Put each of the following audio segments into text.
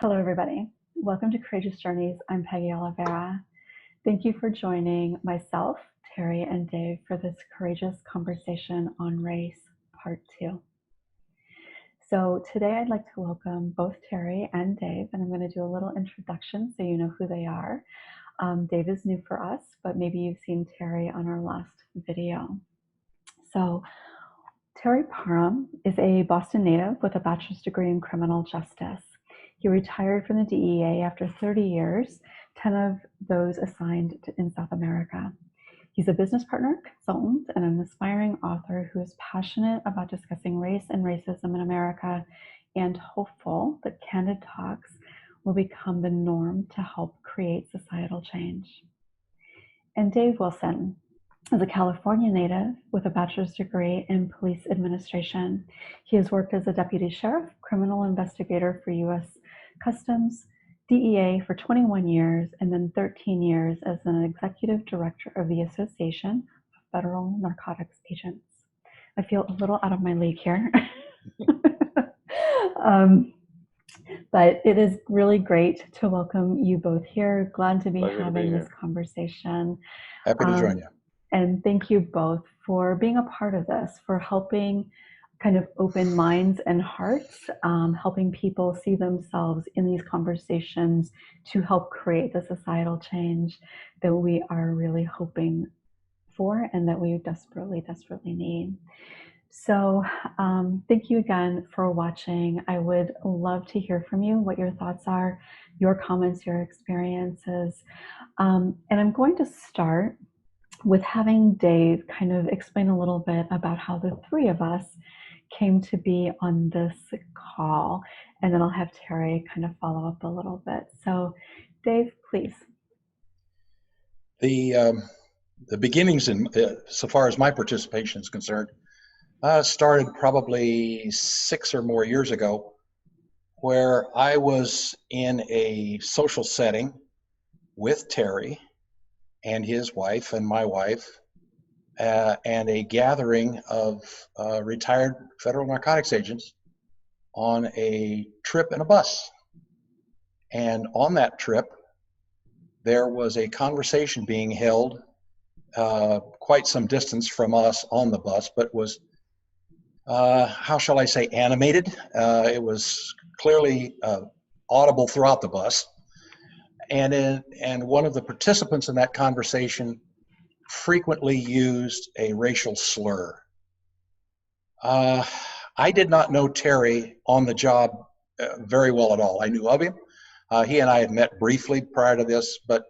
Hello, everybody. Welcome to Courageous Journeys. I'm Peggy Oliveira. Thank you for joining myself, Terry, and Dave for this courageous conversation on race, part 2. So today I'd like to welcome both Terry and Dave, and I'm going to do a little introduction so you know who they are. Dave is new for us, but maybe you've seen Terry on our last video. So Terry Parham is a Boston native with a bachelor's degree in criminal justice. He retired from the DEA after 30 years, 10 of those assigned in South America. He's a business partner, consultant, and an aspiring author who is passionate about discussing race and racism in America and hopeful that candid talks will become the norm to help create societal change. And Dave Wilson is a California native with a bachelor's degree in police administration. He has worked as a deputy sheriff, criminal investigator for U.S. Customs, DEA for 21 years, and then 13 years as an executive director of the Association of Federal Narcotics Agents. I feel a little out of my league here. But it is really great to welcome you both here. Glad to be having this conversation. Happy to join you. And thank you both for being a part of this, for helping kind of open minds and hearts, helping people see themselves in these conversations to help create the societal change that we are really hoping for and that we desperately, desperately need. So thank you again for watching. I would love to hear from you, what your thoughts are, your comments, your experiences. And I'm going to start with having Dave kind of explain a little bit about how the three of us came to be on this call, and then I'll have Terry kind of follow up a little bit. So Dave, please. The beginnings, so far as my participation is concerned, started probably 6 or more years ago, where I was in a social setting with Terry and his wife and my wife, and a gathering of retired federal narcotics agents on a trip in a bus. And on that trip, there was a conversation being held quite some distance from us on the bus, but was, how shall I say, animated. It was clearly audible throughout the bus. And one of the participants in that conversation frequently used a racial slur. I did not know Terry on the job very well at all. I knew of him. He and I had met briefly prior to this, but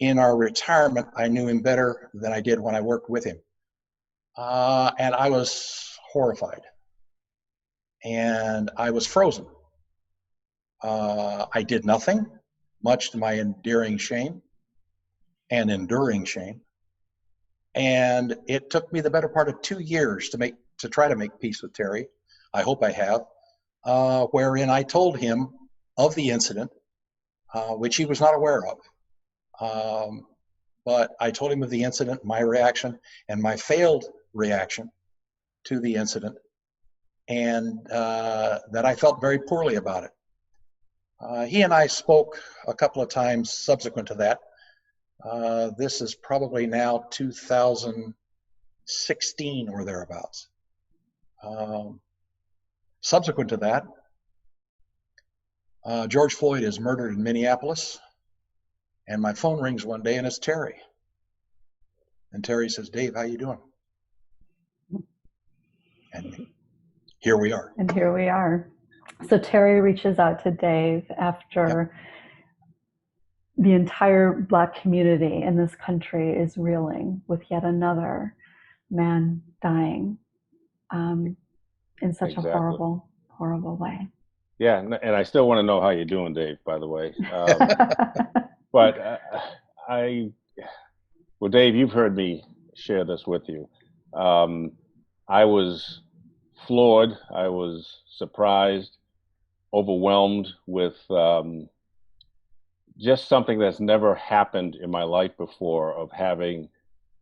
in our retirement, I knew him better than I did when I worked with him. And I was horrified. And I was frozen. I did nothing, much to my enduring shame. And it took me the better part of 2 years to try to make peace with Terry. I hope I have, wherein I told him of the incident, which he was not aware of. But I told him of the incident, my reaction, and my failed reaction to the incident, and that I felt very poorly about it. He and I spoke a couple of times subsequent to that. This is probably now 2016 or thereabouts. Subsequent to that, George Floyd is murdered in Minneapolis, and my phone rings one day and it's Terry. And Terry says, "Dave, how you doing?" And here we are. So Terry reaches out to Dave after the entire Black community in this country is reeling with yet another man dying in such a horrible, horrible way. Yeah, and I still want to know how you're doing, Dave, by the way. But well, Dave, you've heard me share this with you. I was floored. I was surprised, overwhelmed with just something that's never happened in my life before, of having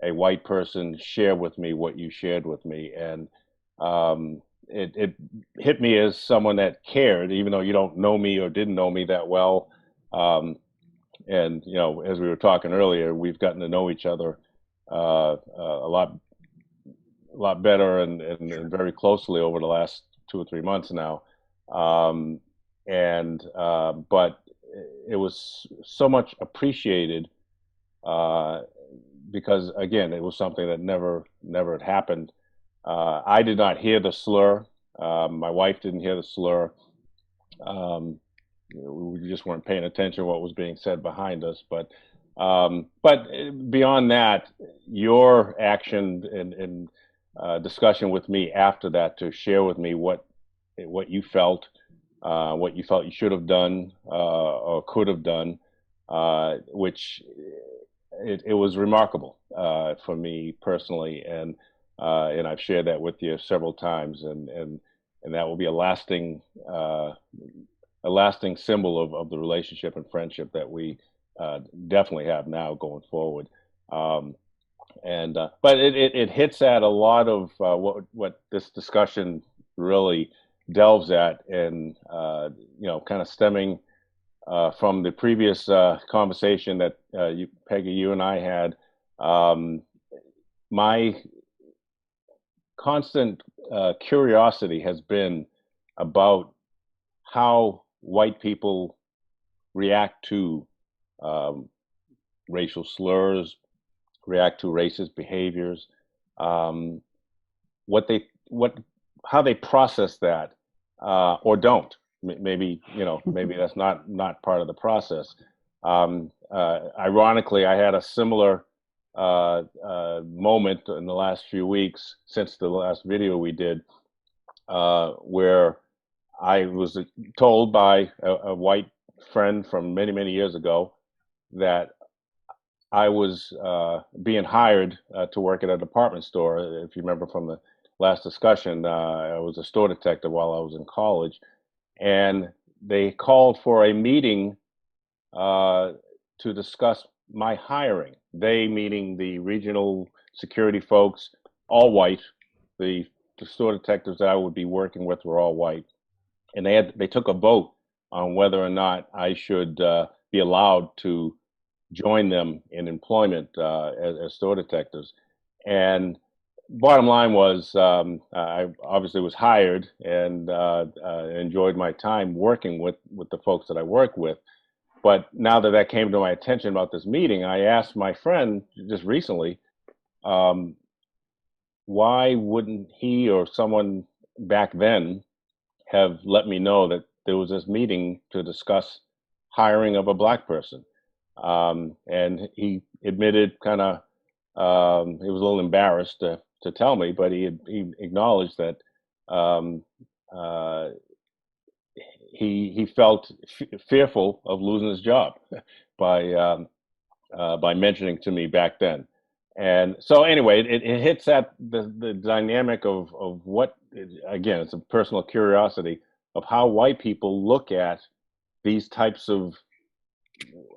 a white person share with me what you shared with me. And it hit me as someone that cared, even though you don't know me or didn't know me that well. And as we were talking earlier, we've gotten to know each other a lot better and very closely over the last 2 or 3 months now. But it was so much appreciated because, again, it was something that never had happened. I did not hear the slur. My wife didn't hear the slur. We just weren't paying attention to what was being said behind us. But beyond that, your action and discussion with me after that to share with me what you felt you should have done or could have done, which it was remarkable for me personally, and I've shared that with you several times, and that will be a lasting symbol of the relationship and friendship that we definitely have now going forward. But it hits at a lot of what this discussion really delves at, and kind of stemming from the previous conversation that Peggy, you and I had. My constant curiosity has been about how white people react to racial slurs, react to racist behaviors, how they process that, or don't. Maybe that's not part of the process. Ironically, I had a similar moment in the last few weeks since the last video we did, where I was told by a white friend from many, many years ago that I was being hired to work at a department store. If you remember from the last discussion, I was a store detective while I was in college, and they called for a meeting to discuss my hiring. They, meaning the regional security folks, all white. The store detectives that I would be working with were all white, and they took a vote on whether or not I should be allowed to join them in employment as store detectives. And bottom line was, I obviously was hired and enjoyed my time working with the folks that I work with. But now that came to my attention about this meeting, I asked my friend just recently, why wouldn't he or someone back then have let me know that there was this meeting to discuss hiring of a black person? And he admitted he was a little embarrassed to tell me, but he acknowledged that he felt fearful of losing his job by mentioning to me back then. And so anyway, it hits at the dynamic of what, again, it's a personal curiosity of how white people look at these types of,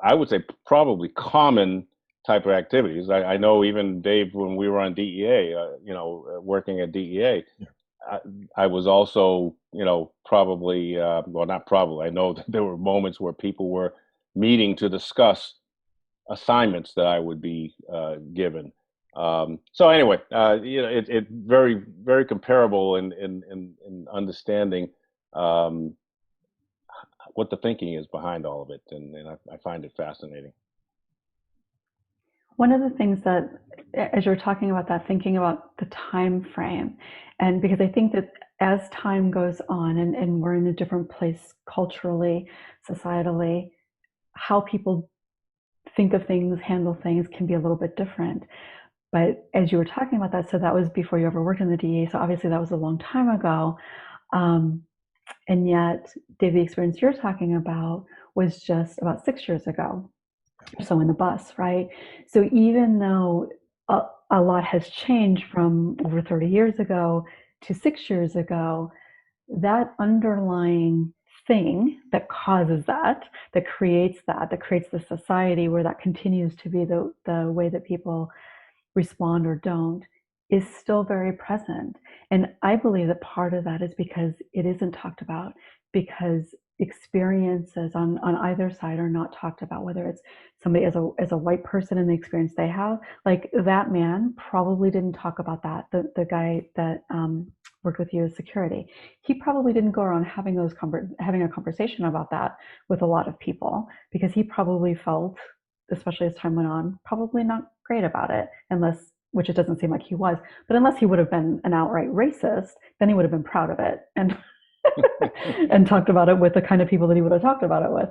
I would say, probably common type of activities. I know even Dave, when we were on DEA, working at DEA, I was also, probably, well, not probably, I know that there were moments where people were meeting to discuss assignments that I would be given. So anyway, it's very, very comparable in understanding what the thinking is behind all of it, and I find it fascinating. One of the things that, as you're talking about that, thinking about the time frame, and because I think that as time goes on and we're in a different place culturally, societally, how people think of things, handle things can be a little bit different. But as you were talking about that, so that was before you ever worked in the DEA, so obviously that was a long time ago. And yet, Dave, the experience you're talking about was just about 6 years ago, or so in the bus, right? So even though a lot has changed from over 30 years ago to 6 years ago, that underlying thing that causes that creates the society where that continues to be the way that people respond or don't, is still very present. And I believe that part of that is because it isn't talked about, because experiences on either side are not talked about, whether it's somebody as a white person and the experience they have. Like that man probably didn't talk about that. The guy that worked with you as security, he probably didn't go around having a conversation about that with a lot of people, because he probably felt, especially as time went on, probably not great about it, which it doesn't seem like he was, but unless he would have been an outright racist, then he would have been proud of it and and talked about it with the kind of people that he would have talked about it with.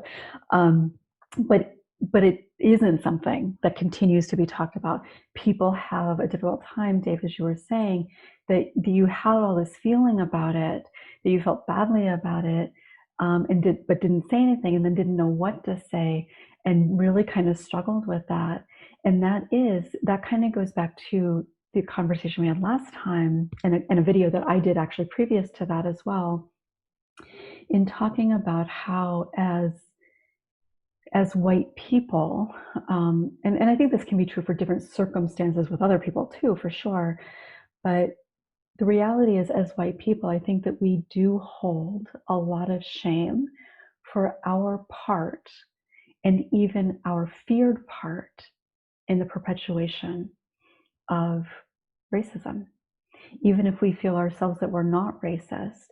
But it isn't something that continues to be talked about. People have a difficult time, Dave, as you were saying, that you had all this feeling about it, that you felt badly about it, but didn't say anything, and then didn't know what to say, and really kind of struggled with that. And that kind of goes back to the conversation we had last time, and a video that I did actually previous to that as well, in talking about how as white people, and I think this can be true for different circumstances with other people too, for sure, but the reality is, as white people, I think that we do hold a lot of shame for our part, and even our feared part, in the perpetuation of racism. Even if we feel ourselves that we're not racist,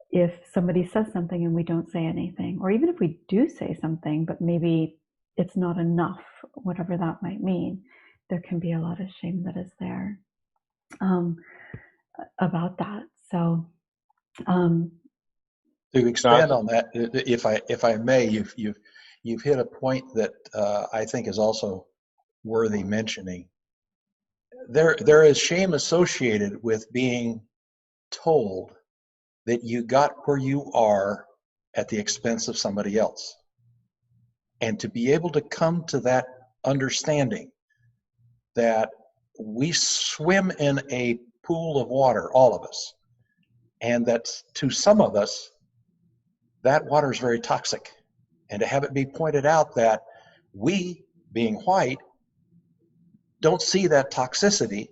if somebody says something and we don't say anything, or even if we do say something, but maybe it's not enough, whatever that might mean, there can be a lot of shame that is there about that. So to expand on that, if I may, you've hit a point that I think is also worthy mentioning. There is shame associated with being told that you got where you are at the expense of somebody else. And to be able to come to that understanding that we swim in a pool of water, all of us, and that to some of us, that water is very toxic. And to have it be pointed out that we, being white, don't see that toxicity,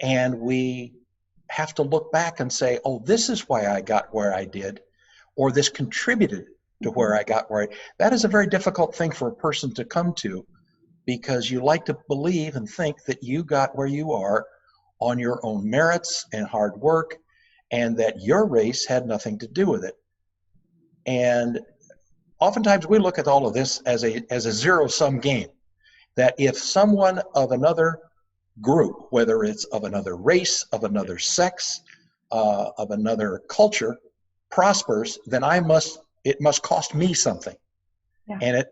and we have to look back and say, oh, this is why I got where I did, or this contributed to where I got where that is a very difficult thing for a person to come to, because you like to believe and think that you got where you are on your own merits and hard work, and that your race had nothing to do with it. And oftentimes we look at all of this as a zero-sum game, that if someone of another group, whether it's of another race, of another sex, of another culture, prospers, then it must cost me something. Yeah.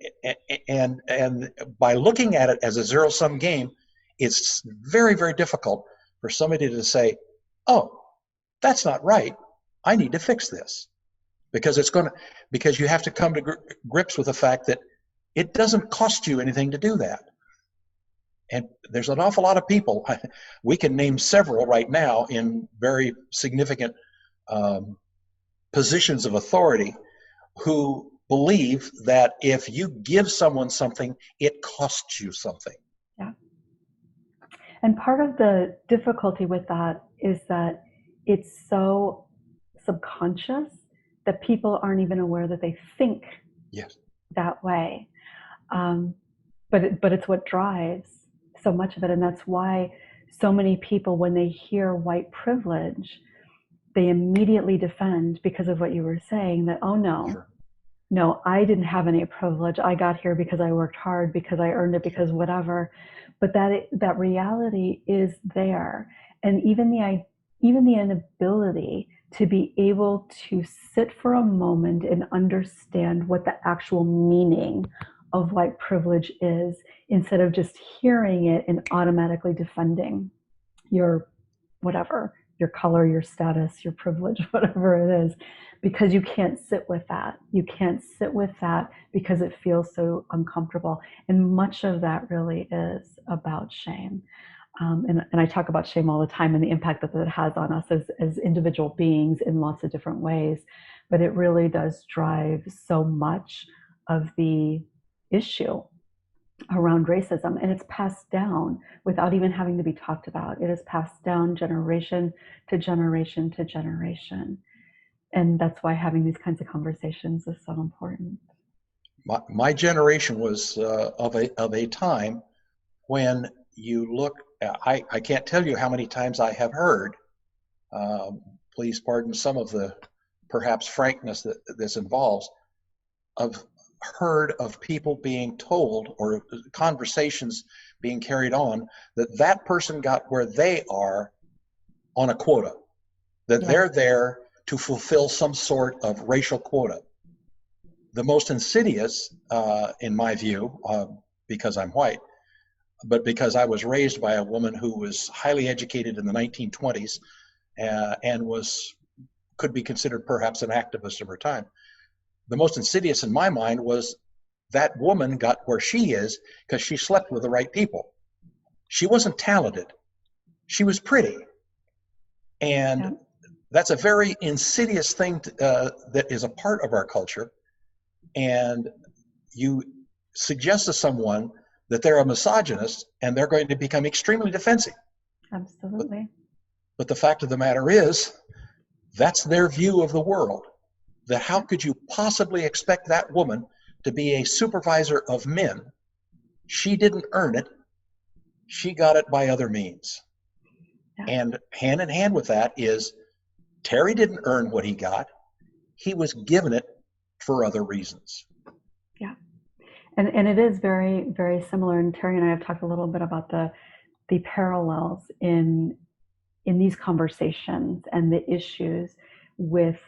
And by looking at it as a zero-sum game, it's very, very difficult for somebody to say, oh, that's not right, I need to fix this. Because you have to come to grips with the fact that it doesn't cost you anything to do that. And there's an awful lot of people, we can name several right now in very significant positions of authority, who believe that if you give someone something, it costs you something. Yeah. And part of the difficulty with that is that it's so subconscious that people aren't even aware that they think that way. But it's what drives so much of it. And that's why so many people, when they hear white privilege, they immediately defend, because of what you were saying, that, oh no, I didn't have any privilege. I got here because I worked hard, because I earned it, because whatever. But that reality is there. And even the inability to be able to sit for a moment and understand what the actual meaning of white privilege is, instead of just hearing it and automatically defending your whatever, your color, your status, your privilege, whatever it is, because you can't sit with that. You can't sit with that because it feels so uncomfortable. And much of that really is about shame. And I talk about shame all the time, and the impact that it has on us as individual beings in lots of different ways. But it really does drive so much of the issue. around racism, and it's passed down without even having to be talked about. It is passed down generation to generation to generation. And that's why having these kinds of conversations is so important. My generation was of a time when you look, I can't tell you how many times I have heard, please pardon some of the perhaps frankness that this involves, heard of people being told, or conversations being carried on, that person got where they are on a quota, that they're there to fulfill some sort of racial quota. The most insidious, in my view, because I'm white, but because I was raised by a woman who was highly educated in the 1920s and could be considered perhaps an activist of her time. The most insidious in my mind was that woman got where she is because she slept with the right people. She wasn't talented. She was pretty. And that's a very insidious thing that is a part of our culture. And you suggest to someone that they're a misogynist and they're going to become extremely defensive. Absolutely. But the fact of the matter is, that's their view of the world. That how could you possibly expect that woman to be a supervisor of men? She didn't earn it. She got it by other means. Yeah. And hand in hand with that is Terry didn't earn what he got. He was given it for other reasons. Yeah. And it is very, very similar. And Terry and I have talked a little bit about the parallels in these conversations and the issues with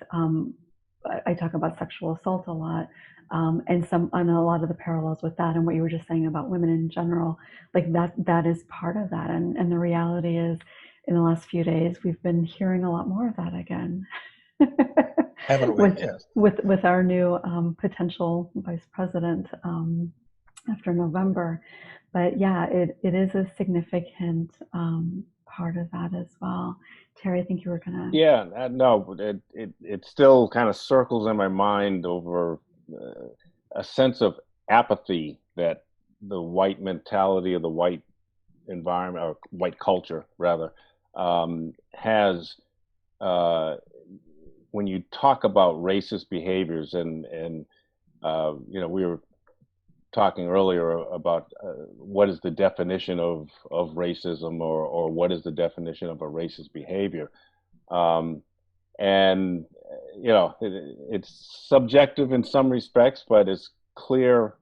I talk about sexual assault a lot, and a lot of the parallels with that, and what you were just saying about women in general, like that is part of that. And the reality is, in the last few days, we've been hearing a lot more of that again. Haven't we? Yes. With our new potential vice president after November. But yeah, it is a significant part of that as well. Terry, I think you were gonna. Yeah, no, it still kind of circles in my mind over a sense of apathy that the white mentality of the white environment, or white culture rather, has when you talk about racist behaviors, and we were talking earlier about what is the definition of racism, or what is the definition of a racist behavior, and it's subjective in some respects, but it's clear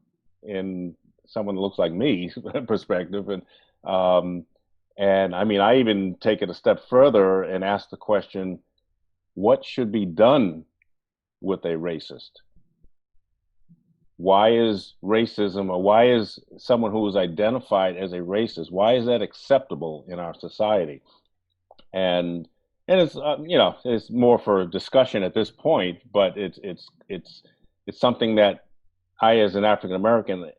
in someone that looks like me perspective. And I mean, I even take it a step further and ask the question, what should be done with a racist? Why is racism, or why is someone who is identified as a racist, why is that acceptable in our society? And it's it's more for discussion at this point, but it's something that I, as an African American,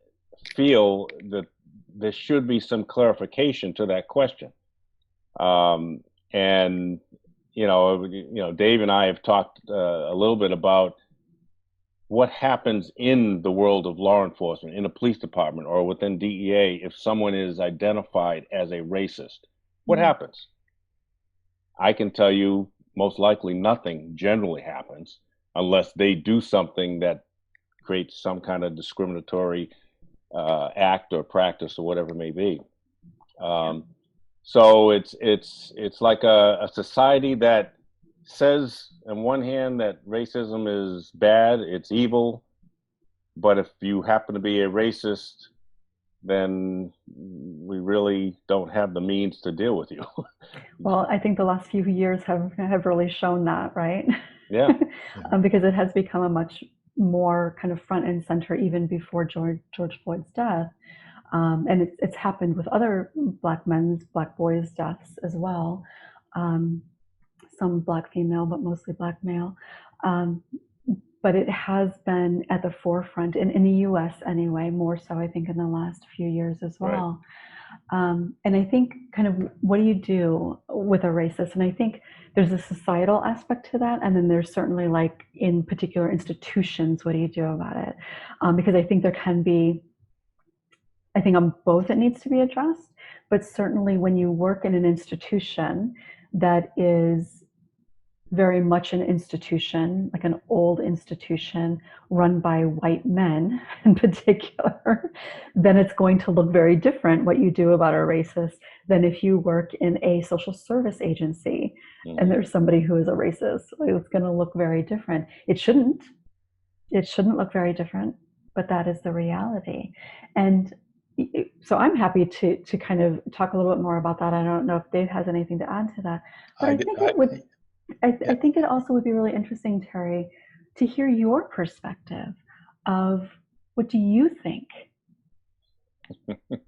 feel that there should be some clarification to that question. And Dave and I have talked a little bit about what happens in the world of law enforcement, in a police department, or within DEA, if someone is identified as a racist. What happens? I can tell you most likely nothing generally happens unless they do something that creates some kind of discriminatory act or practice or whatever it may be. So it's like a society that says on one hand that racism is bad, it's evil, but if you happen to be a racist, then we really don't have the means to deal with you. Well, I think the last few years have really shown that, right? Yeah. Because it has become a much more kind of front and center even before George Floyd's death. And it's happened with other Black boys' deaths as well. Some Black female, but mostly Black male. But it has been at the forefront in the US anyway, more so I think in the last few years as well. Right. And I think kind of, what do you do with a racist? And I think there's a societal aspect to that. And then there's certainly, like, in particular institutions, what do you do about it? Because I think there can be I think on both it needs to be addressed, but certainly when you work in an institution that is very much an institution, like an old institution run by white men in particular, then it's going to look very different what you do about a racist than if you work in a social service agency and there's somebody who is a racist. It's going to look very different. It shouldn't look very different, but that is the reality. And so I'm happy to kind of talk a little bit more about that. I don't know if Dave has anything to add to that, but I think it would. I think it also would be really interesting, Terry, to hear your perspective of what do you think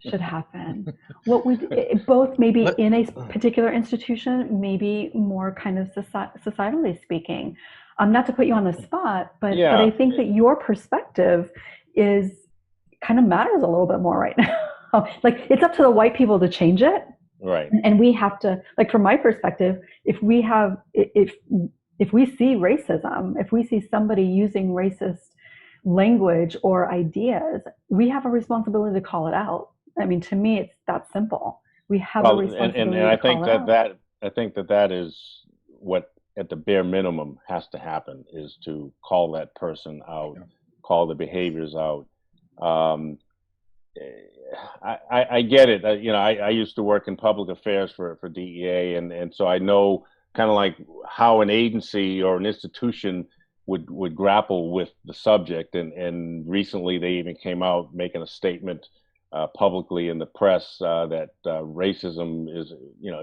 should happen? What would both maybe in a particular institution, maybe more kind of societally speaking. Not to put you on the spot, but I think that your perspective is kind of matters a little bit more right now. Like it's up to the white people to change it. Right. And we have to, like from my perspective, if we see racism, if we see somebody using racist language or ideas, we have a responsibility to call it out. I mean, to me, it's that simple. We have a responsibility and I think that is what at the bare minimum has to happen, is to call that person out, call the behaviors out. I get it. I used to work in public affairs for DEA, and so I know kind of like how an agency or an institution would grapple with the subject. And recently they even came out making a statement publicly in the press that racism is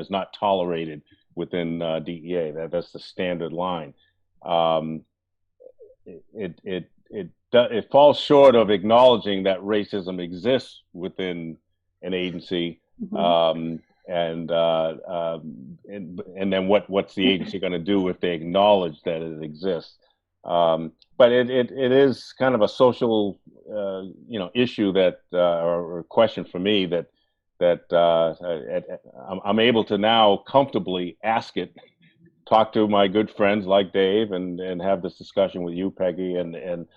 not tolerated within DEA. That's the standard line. It falls short of acknowledging that racism exists within an agency, and then what's the agency going to do if they acknowledge that it exists? But it is kind of a social issue that or question for me that I'm able to now comfortably ask it, talk to my good friends like Dave, and have this discussion with you, Peggy, and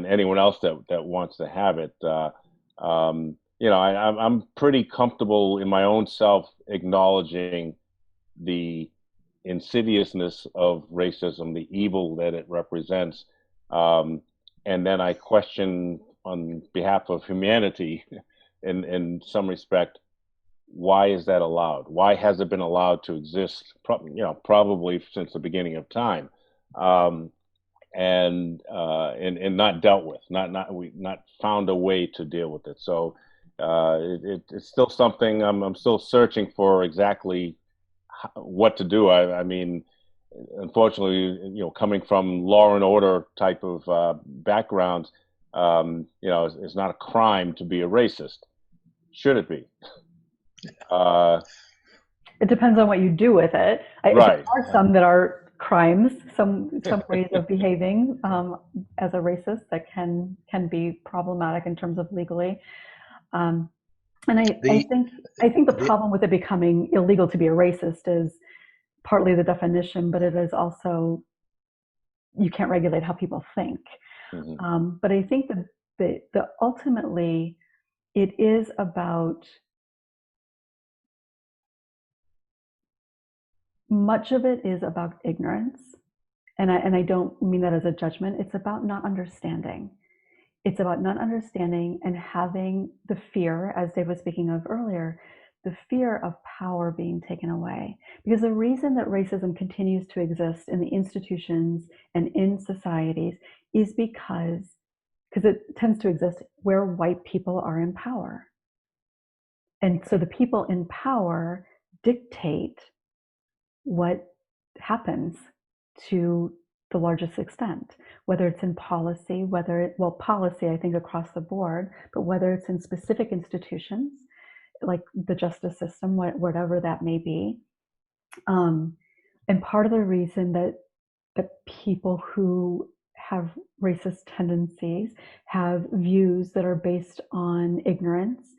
anyone else that wants to have it. I'm pretty comfortable in my own self acknowledging the insidiousness of racism, the evil that it represents, and then I question on behalf of humanity, in some respect, why is that allowed? Why has it been allowed to exist? Probably since the beginning of time. And not dealt with, not found a way to deal with it. So it's still something I'm still searching for exactly what to do. I mean, unfortunately, coming from law and order type of backgrounds, it's not a crime to be a racist. Should it be? It depends on what you do with it. Right. There are some that are crimes, some ways of behaving as a racist that can be problematic in terms of legally. And I think the problem with it becoming illegal to be a racist is partly the definition, but it is also you can't regulate how people think. But I think that ultimately it is about, much of it is about ignorance. And I don't mean that as a judgment. It's about not understanding. It's about not understanding and having the fear, as Dave was speaking of earlier, the fear of power being taken away. Because the reason that racism continues to exist in the institutions and in societies is because it tends to exist where white people are in power. And so the people in power dictate what happens to the largest extent, whether it's in policy, policy, I think across the board, but whether it's in specific institutions, like the justice system, whatever that may be. And part of the reason that people who have racist tendencies have views that are based on ignorance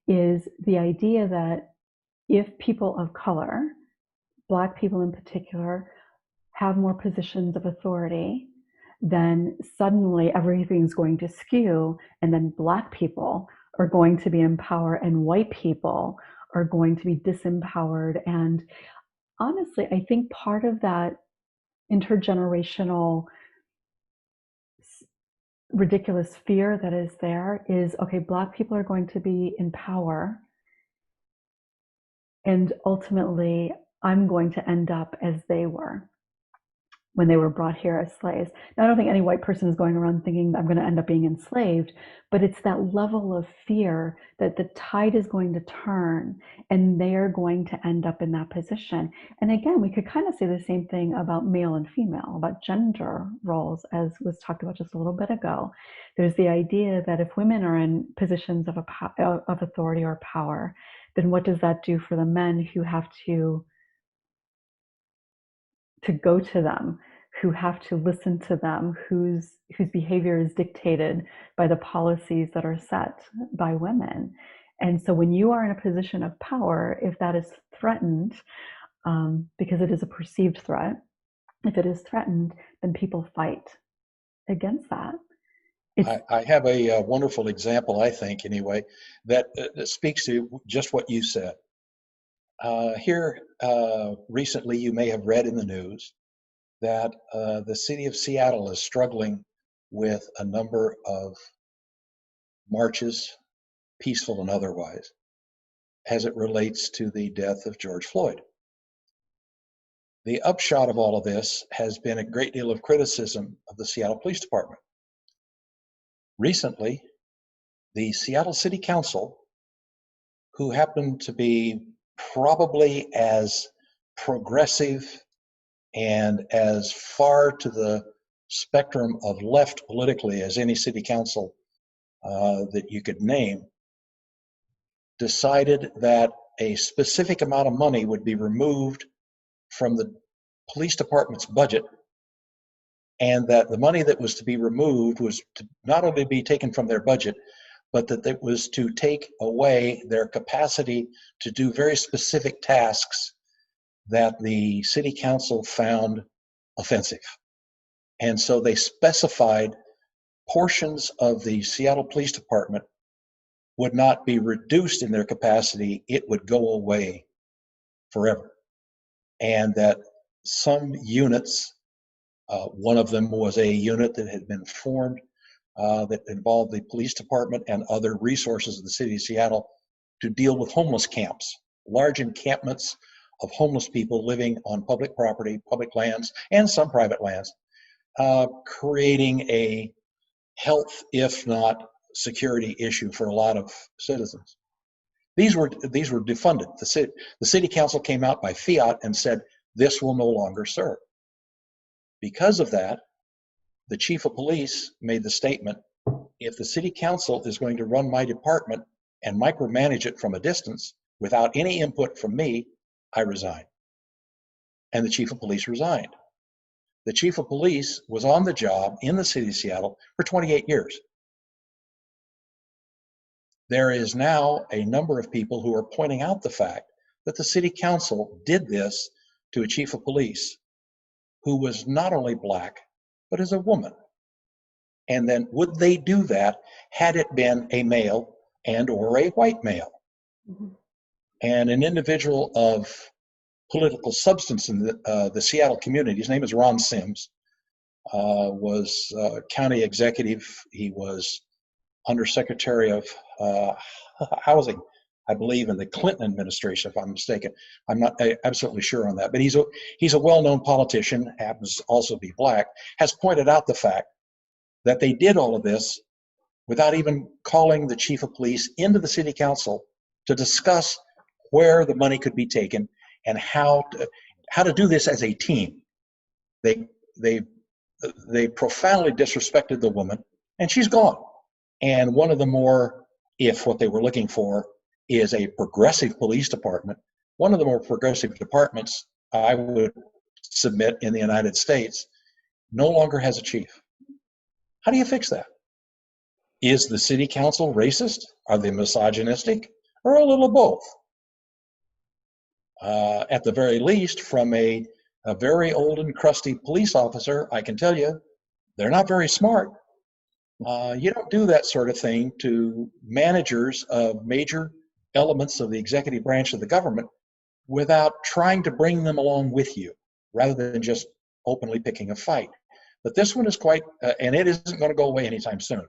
is the idea that if people of color, Black people in particular, have more positions of authority, then suddenly everything's going to skew, and then Black people are going to be in power and white people are going to be disempowered. And honestly, I think part of that intergenerational ridiculous fear that is there is, okay, Black people are going to be in power, and ultimately I'm going to end up as they were when they were brought here as slaves. Now, I don't think any white person is going around thinking I'm going to end up being enslaved, but it's that level of fear that the tide is going to turn and they are going to end up in that position. And again, we could kind of say the same thing about male and female, about gender roles, as was talked about just a little bit ago. There's the idea that if women are in positions of authority or power, then what does that do for the men who have to go to them, who have to listen to them, whose behavior is dictated by the policies that are set by women? And so when you are in a position of power, if that is threatened, because it is a perceived threat, if it is threatened, then people fight against that. I have a wonderful example, I think, anyway, that speaks to just what you said. Here, recently, you may have read in the news that the city of Seattle is struggling with a number of marches, peaceful and otherwise, as it relates to the death of George Floyd. The upshot of all of this has been a great deal of criticism of the Seattle Police Department. Recently, the Seattle City Council, who happened to be probably as progressive and as far to the spectrum of left politically as any city council that you could name, decided that a specific amount of money would be removed from the police department's budget, and that the money that was to be removed was to not only be taken from their budget, but that it was to take away their capacity to do very specific tasks that the city council found offensive. And so they specified portions of the Seattle Police Department would not be reduced in their capacity, it would go away forever. And that some units, one of them was a unit that had been formed that involved the police department and other resources of the city of Seattle to deal with homeless camps, large encampments of homeless people living on public property, public lands, and some private lands, creating a health, if not security issue for a lot of citizens. These were defunded. The city council came out by fiat and said, this will no longer serve. Because of that, the chief of police made the statement, if the city council is going to run my department and micromanage it from a distance without any input from me, I resign. And the chief of police resigned. The chief of police was on the job in the city of Seattle for 28 years. There is now a number of people who are pointing out the fact that the city council did this to a chief of police who was not only Black, but is a woman. And then would they do that had it been a male and or a white male? Mm-hmm. And an individual of political substance in the Seattle community, his name is Ron Sims, was county executive. He was undersecretary of housing, I believe, in the Clinton administration, if I'm mistaken. I'm not absolutely sure on that, but he's a well-known politician, happens to also be Black, has pointed out the fact that they did all of this without even calling the chief of police into the city council to discuss where the money could be taken and how to do this as a team. They profoundly disrespected the woman, and she's gone. And one of the more, if what they were looking for is a progressive police department, one of the more progressive departments I would submit in the United States no longer has a chief. How do you fix that? Is the city council racist? Are they misogynistic? Or a little of both? At the very least, from a very old and crusty police officer, I can tell you, they're not very smart. You don't do that sort of thing to managers of major elements of the executive branch of the government without trying to bring them along with you, rather than just openly picking a fight. But this one is quite, and it isn't going to go away anytime soon.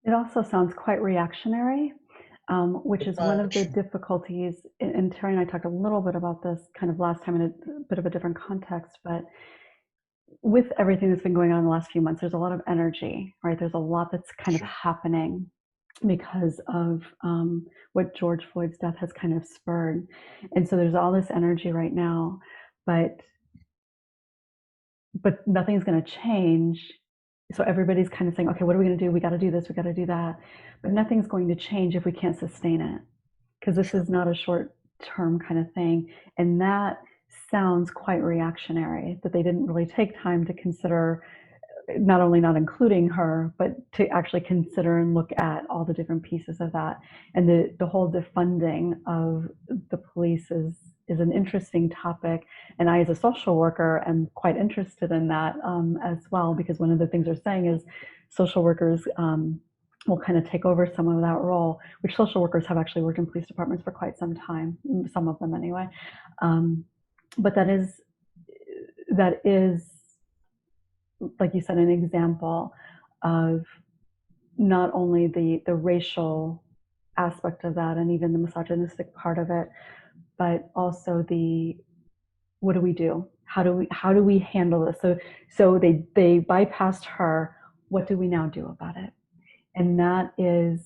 It also sounds quite reactionary, which is one of the difficulties. And Terry and I talked a little bit about this kind of last time in a bit of a different context, but with everything that's been going on in the last few months, there's a lot of energy, right? There's a lot that's kind of happening because of what George Floyd's death has kind of spurred. And so there's all this energy right now, but nothing's going to change. So everybody's kind of saying, okay, what are we going to do? We got to do this, we got to do that. But nothing's going to change if we can't sustain it, because this is not a short-term kind of thing. And that sounds quite reactionary, that they didn't really take time to consider not only not including her, but to actually consider and look at all the different pieces of that. And the whole defunding of the police is an interesting topic. And I, as a social worker, am quite interested in that as well, because one of the things they're saying is social workers will kind of take over some of that role, which social workers have actually worked in police departments for quite some time, some of them anyway. But that is, like you said, an example of not only the racial aspect of that and even the misogynistic part of it, but also what do we do? How do we handle this? So they bypassed her. What do we now do about it? And that is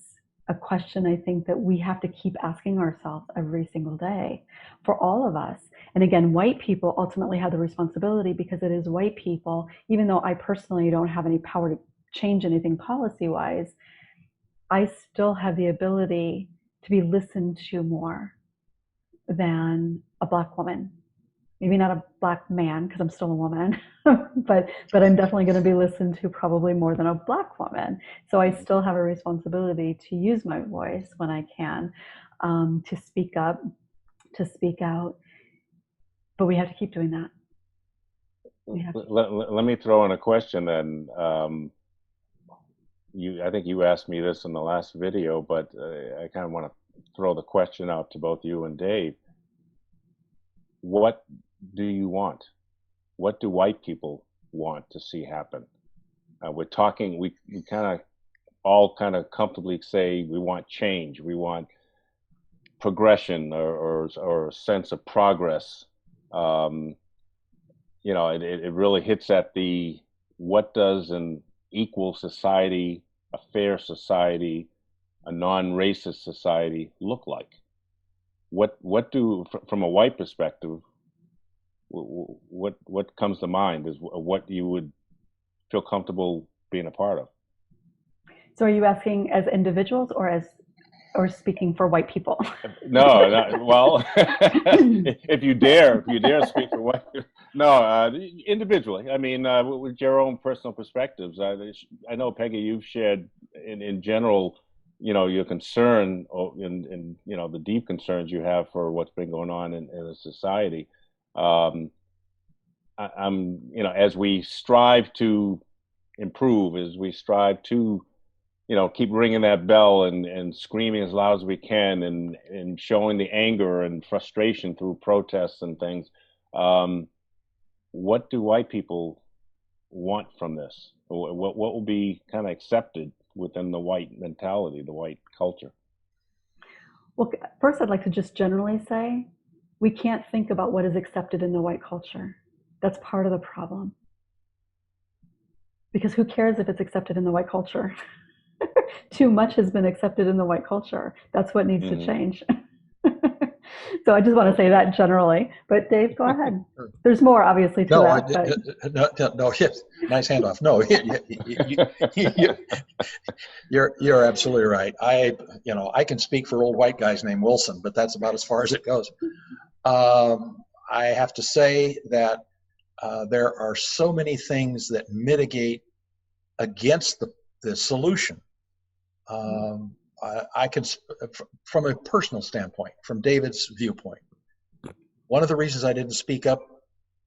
a question I think that we have to keep asking ourselves every single day for all of us. And again, white people ultimately have the responsibility, because it is white people, even though I personally don't have any power to change anything policy-wise, I still have the ability to be listened to more than a Black woman. Maybe not a Black man, because I'm still a woman, but I'm definitely going to be listened to probably more than a Black woman. So I still have a responsibility to use my voice when I can, to speak up, to speak out. But we have to keep doing that. Let me throw in a question then. I think you asked me this in the last video, but I kind of want to throw the question out to both you and Dave. What do you want? What do white people want to see happen? We're talking, we kind of all kind of comfortably say we want change, we want progression or a sense of progress. You know, it really hits at what does an equal society, a fair society, a non-racist society look like? What do, from a white perspective, what comes to mind is what you would feel comfortable being a part of? So are you asking as individuals or speaking for white people? No, well, if you dare speak for white people. No, individually. I mean, with your own personal perspectives. I know, Peggy, you've shared in general, you know, your concern and you know, the deep concerns you have for what's been going on in the society. I'm, you know, as we strive to improve, as we strive to, you know, keep ringing that bell and screaming as loud as we can and showing the anger and frustration through protests and things. What do white people want from this? What will be kind of accepted within the white mentality, the white culture? Well, first I'd like to just generally say, we can't think about what is accepted in the white culture. That's part of the problem. Because who cares if it's accepted in the white culture? Too much has been accepted in the white culture. That's what needs to change. So I just want to say that generally. But Dave, go ahead. There's more, obviously, to that. No, yes, nice handoff. No, you're absolutely right. I can speak for old white guys named Wilson, but that's about as far as it goes. I have to say that there are so many things that mitigate against the solution. I can, from a personal standpoint, from David's viewpoint, one of the reasons I didn't speak up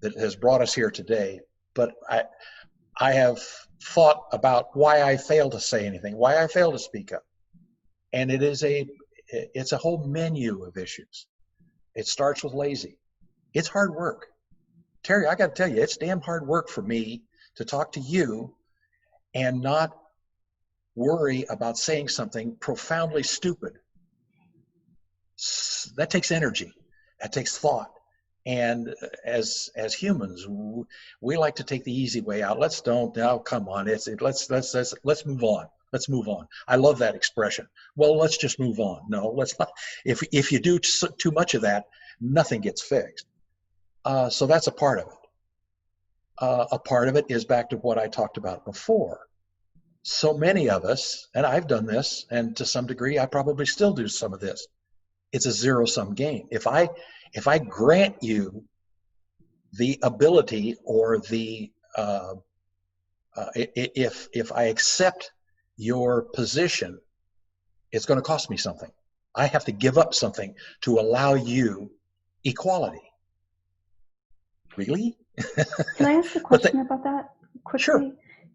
that has brought us here today, but I have thought about why I fail to say anything, why I fail to speak up. And it's a whole menu of issues. It starts with lazy. It's hard work. Terry, I got to tell you, it's damn hard work for me to talk to you and not worry about saying something profoundly stupid. That takes energy. That takes thought. And as humans, we like to take the easy way out. Let's don't. Oh, come on. Let's move on. Let's move on. I love that expression. Well, let's just move on. No, let's not. If you do too much of that, nothing gets fixed. So that's a part of it. A part of it is back to what I talked about before. So many of us, and I've done this, and to some degree, I probably still do some of this. It's a zero-sum game. If I grant you the ability or the if I accept your position, it's going to cost me something. I have to give up something to allow you equality. Really? Can I ask a question about that quickly?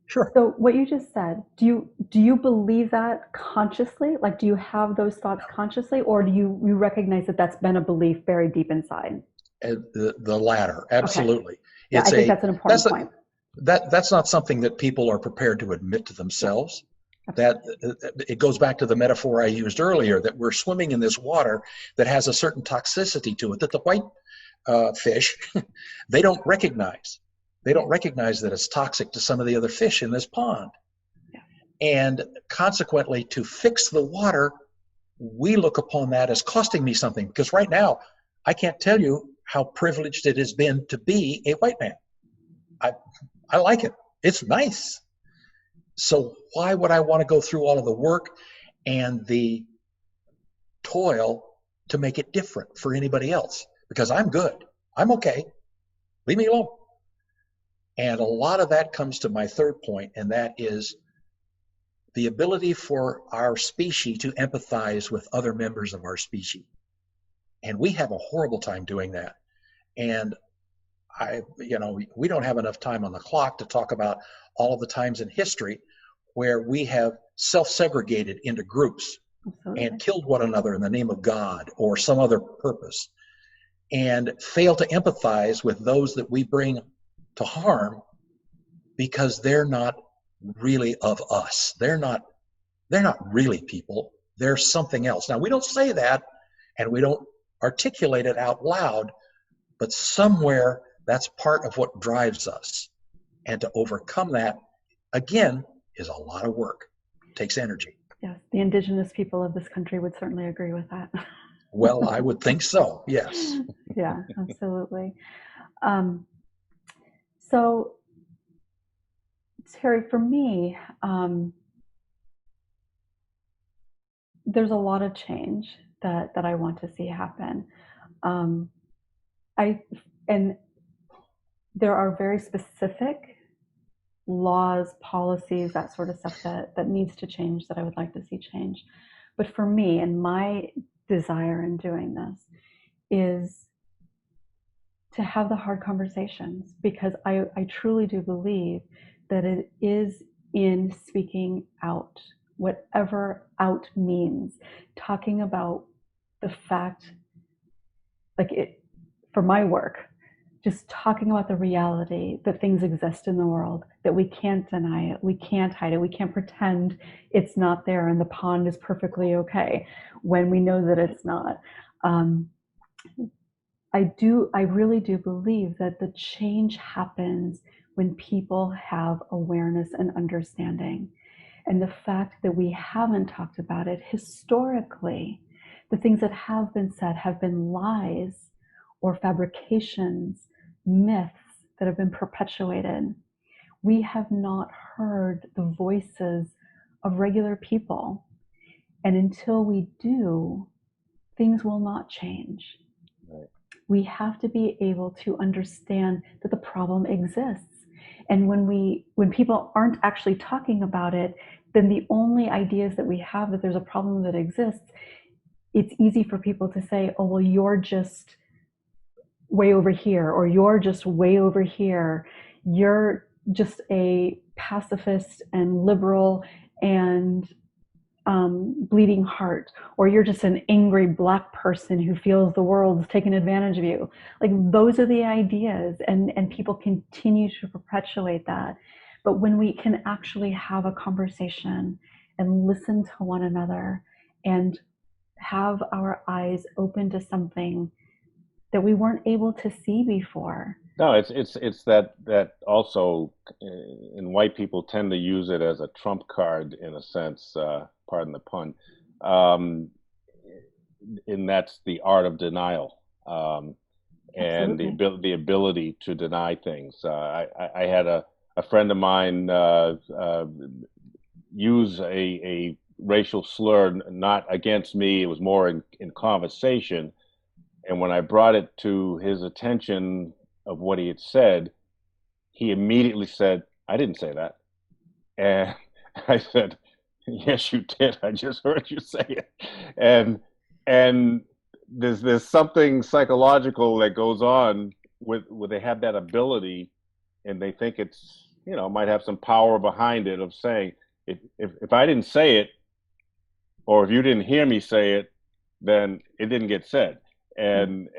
Sure. So what you just said, do you believe that consciously? Like, do you have those thoughts consciously, or do you recognize that that's been a belief buried deep inside? The latter, absolutely. Okay. Yeah, I think that's an important point. That's not something that people are prepared to admit to themselves. That it goes back to the metaphor I used earlier, that we're swimming in this water that has a certain toxicity to it that the white fish, they don't recognize. They don't recognize that it's toxic to some of the other fish in this pond. Yeah. And consequently, to fix the water, we look upon that as costing me something, because right now, I can't tell you how privileged it has been to be a white man. I like it. It's nice. So why would I want to go through all of the work and the toil to make it different for anybody else? Because I'm good. I'm okay. Leave me alone. And a lot of that comes to my third point, and that is the ability for our species to empathize with other members of our species. And we have a horrible time doing that. And we don't have enough time on the clock to talk about all of the times in history where we have self-segregated into groups and killed one another in the name of God or some other purpose, and fail to empathize with those that we bring to harm because they're not really of us. They're not really people. They're something else. Now, we don't say that and we don't articulate it out loud, but somewhere that's part of what drives us. And to overcome that, again, is a lot of work. It takes energy. Yes, the indigenous people of this country would certainly agree with that. Well, I would think so, yes. Yeah, absolutely. So, Terry, for me, there's a lot of change that I want to see happen. And there are very specific laws, policies, that sort of stuff that needs to change, that I would like to see change. But for me, and my desire in doing this is to have the hard conversations, because I truly do believe that it is in speaking out, whatever out means, talking about the fact, like it, for my work, just talking about the reality that things exist in the world, that we can't deny it, we can't hide it, we can't pretend it's not there and the pond is perfectly okay when we know that it's not. I really do believe that the change happens when people have awareness and understanding. And the fact that we haven't talked about it historically, the things that have been said have been lies or fabrications, myths that have been perpetuated. We have not heard the voices of regular people. And until we do, things will not change. Right. We have to be able to understand that the problem exists. And when people aren't actually talking about it, then the only ideas that we have that there's a problem that exists, it's easy for people to say, oh, well, you're just way over here, or you're just way over here. You're just a pacifist and liberal and bleeding heart, or you're just an angry Black person who feels the world's taking advantage of you. Like, those are the ideas, and people continue to perpetuate that. But when we can actually have a conversation and listen to one another and have our eyes open to something that we weren't able to see before. No, it's that also, and white people tend to use it as a trump card in a sense, pardon the pun, and that's the art of denial, and the ability to deny things. I had a friend of mine use a racial slur, not against me, it was more in conversation. And when I brought it to his attention of what he had said, he immediately said, "I didn't say that." And I said, "Yes, you did. I just heard you say it." And there's something psychological that goes on with where they have that ability, and they think it's, might have some power behind it of saying, if I didn't say it, or if you didn't hear me say it, then it didn't get said. And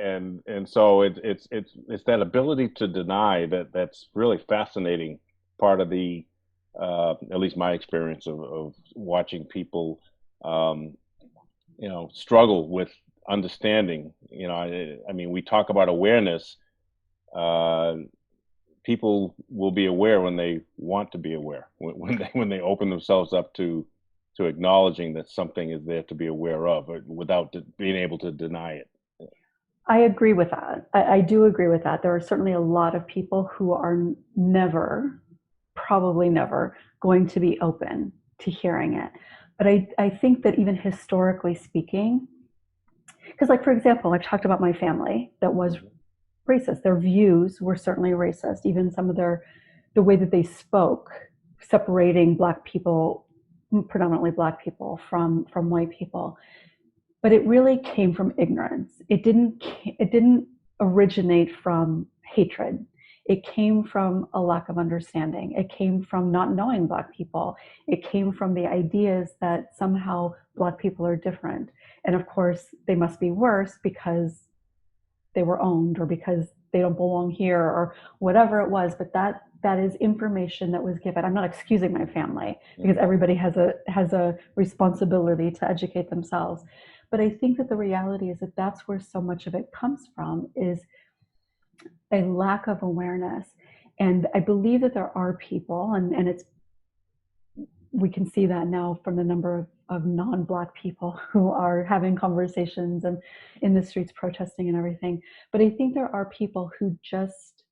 so it's that ability to deny that's really fascinating part of the at least my experience of watching people struggle with understanding. I mean, we talk about awareness. People will be aware when they want to be aware, when they open themselves up to acknowledging that something is there to be aware of, without being able to deny it. I agree with that. I do agree with that. There are certainly a lot of people who are probably never going to be open to hearing it. But I think that even historically speaking, because, like, for example, I've talked about my family that was racist. Their views were certainly racist. Even some of the way that they spoke, separating Black people, predominantly Black people, from white people. But it really came from ignorance. It didn't originate from hatred. It came from a lack of understanding. It came from not knowing Black people. It came from the ideas that somehow Black people are different. And of course, they must be worse because they were owned, or because they don't belong here, or whatever it was. But that is information that was given. I'm not excusing my family, because everybody has a responsibility to educate themselves. But I think that the reality is that that's where so much of it comes from, is a lack of awareness. And I believe that there are people, and we can see that now from the number of non-Black people who are having conversations and in the streets protesting and everything. But I think there are people who just